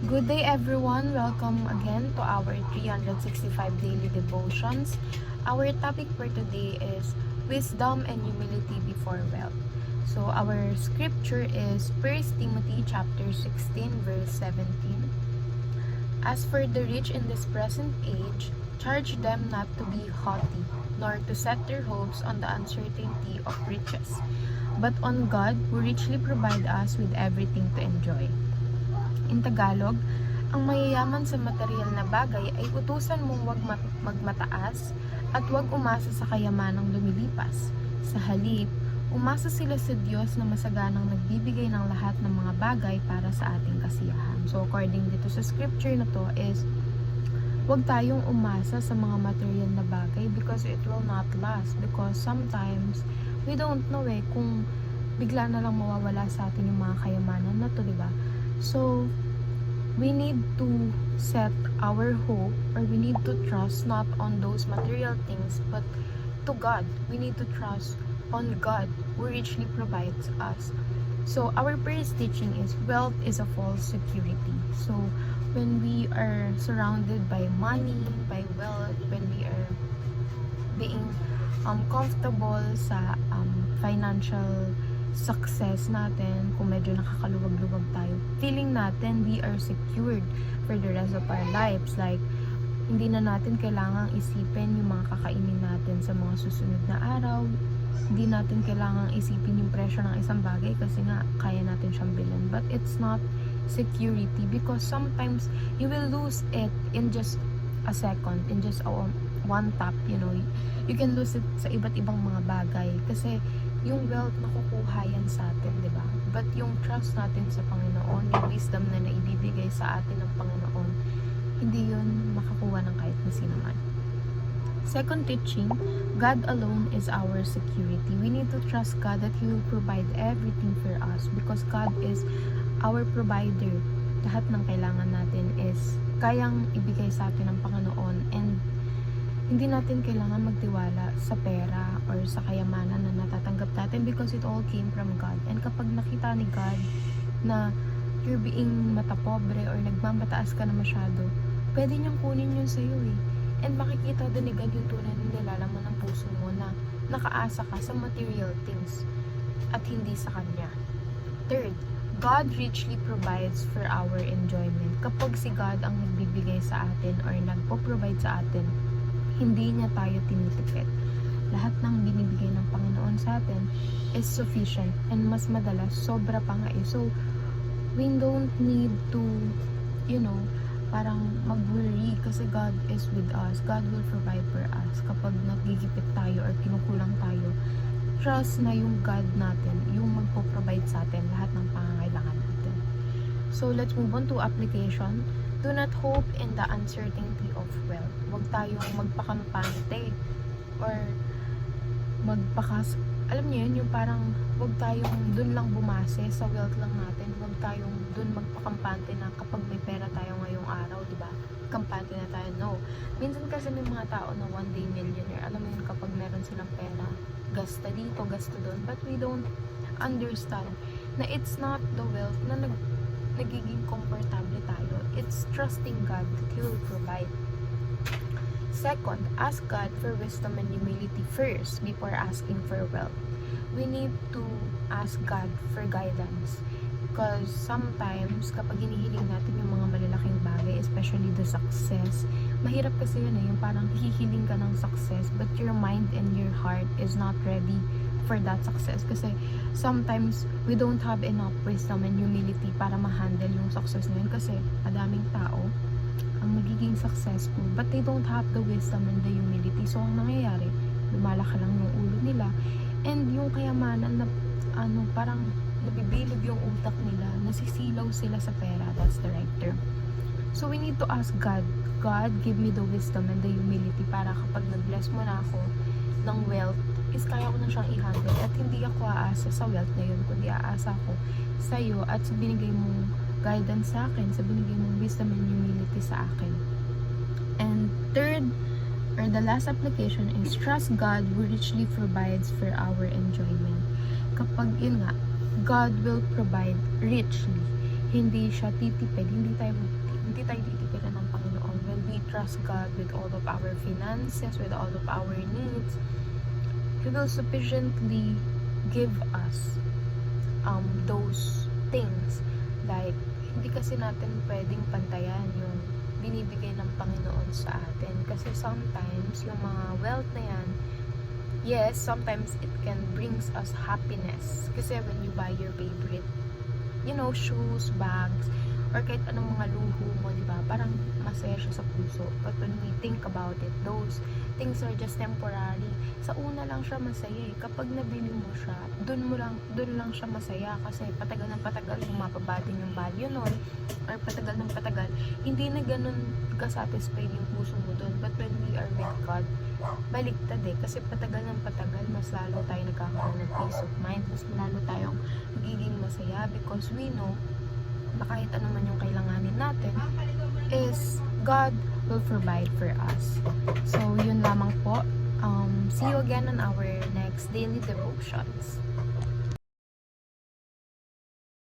Good day everyone! Welcome again to our 365 daily devotions. Our topic for today is wisdom and humility before wealth. So our scripture is 1 Timothy chapter 16 verse 17. As for the rich in this present age, charge them not to be haughty, nor to set their hopes on the uncertainty of riches, but on God who richly provide us with everything to enjoy. In Tagalog, ang mayayaman sa material na bagay ay utusan mong huwag magmataas at huwag umasa sa kayamanang lumilipas. Sa halip, umasa sila sa Diyos na masaganang nagbibigay ng lahat ng mga bagay para sa ating kasiyahan. So according dito sa scripture na to is, huwag tayong umasa sa mga material na bagay because it will not last. Because sometimes, we don't know kung bigla na lang mawawala sa atin yung mga kayamanan na to, diba? So, we need to set our hope or we need to trust not on those material things but to God. We need to trust on God who richly provides us. So, our first teaching is wealth is a false security. So, when we are surrounded by money, by wealth, when we are being comfortable sa financial success natin, kung medyo nakakaluwag-luwag tayo, feeling natin we are secured for the rest of our lives. Like, hindi na natin kailangang isipin yung mga kakainin natin sa mga susunod na araw. Hindi natin kailangang isipin yung presyo ng isang bagay kasi nga kaya natin siyang bilhin. But it's not security because sometimes you will lose it in just a second, in just one tap, you know. You can lose it sa iba't ibang mga bagay kasi yung wealth nakukuha yan sa atin, di ba? But yung trust natin sa Panginoon, yung wisdom na naibibigay sa atin ng Panginoon, hindi yun makakuha ng kahit na sino man. Second teaching, God alone is our security. We need to trust God that He will provide everything for us because God is our provider. Lahat ng kailangan natin is kayang ibigay sa atin ng Panginoon and hindi natin kailangan magtiwala sa pera or sa kayamanan na natatanggap natin because it all came from God. And kapag nakita ni God na you're being matapobre or nagmamataas ka na masyado, pwede niyang kunin yun sa'yo And makikita din ni God yung tunay na nilalaman ng puso mo na nakaasa ka sa material things at hindi sa Kanya. Third, God richly provides for our enjoyment. Kapag si God ang nagbibigay sa atin or nagpo-provide sa atin, hindi niya tayo tinitipid. Lahat ng binibigay ng Panginoon sa atin is sufficient and mas madalas, sobra pa nga So, we don't need to, parang mag-worry kasi God is with us. God will provide for us. Kapag nagigipit tayo or kinukulang tayo, trust na yung God natin, yung magpo-provide sa atin lahat ng pangangailangan natin. So, let's move on to application. Do not hope in the uncertainty of wealth. Huwag tayong magpakampante or alam niyo yun, yung parang huwag tayong dun lang bumase sa wealth lang natin. Huwag tayong dun magpakampante na kapag may pera tayo ngayong araw, di ba? Kampante na tayo. No. Minsan kasi may mga tao na one day millionaire. Alam mo yun, kapag meron silang pera, gasta dito, gasta doon. But we don't understand na it's not the wealth na nagiging komportable tayo. It's trusting God that He will provide. Second, ask God for wisdom and humility first before asking for wealth. We need to ask God for guidance. Because sometimes, kapag hinihiling natin yung mga malalaking bagay, especially the success, mahirap kasi yun yung parang hihiling ka ng success but your mind and your heart is not ready for that success. Kasi sometimes, we don't have enough wisdom and humility para ma-handle yung success na yun kasi madaming tao ang magiging successful but they don't have the wisdom and the humility. So, ang nangyayari, lumalaki lang yung ulo nila and yung kayamanan na parang nabibilog yung utak nila, nasisilaw sila sa pera. That's the right term. So, we need to ask God, God, give me the wisdom and the humility para kapag nag-bless mo na ako ng wealth, is kaya ko na siyang i-handle at hindi ako aasa sa wealth na yun, kundi aasa ako sa iyo at sa binigay mong guidance sa akin, sa binigay mong wisdom and humility sa akin. And third, or the last application is trust God who richly provides for our enjoyment. Kapag yun nga, God will provide richly. hindi siya titipid, hindi tayo titipidan ng Panginoon. When we trust God with all of our finances, with all of our needs, He will sufficiently give us those things. Like, hindi kasi natin pwedeng pantayan yung binibigay ng Panginoon sa atin. Kasi sometimes, yung mga wealth na yan, yes, sometimes it can brings us happiness. Kasi when you buy your favorite, shoes, bags, or kahit anong mga luho mo, di ba? Parang masaya siya sa puso. But when we think about it, those things are just temporary. Sa una lang siya masaya eh. Kapag nabili mo siya, dun lang siya masaya kasi patagal ng patagal bumababa din yung value nun, or patagal ng patagal, hindi na ganun ka-satisfied yung puso mo dun. But when we are with God, baliktad eh. Kasi patagal ng patagal, mas lalo tayo nagkakaroon ng peace of mind. Mas lalo tayong magiging masaya because we know na kahit ano man yung kailanganin natin is God will provide for us. So, yun lamang po. See you again on our next daily devotions.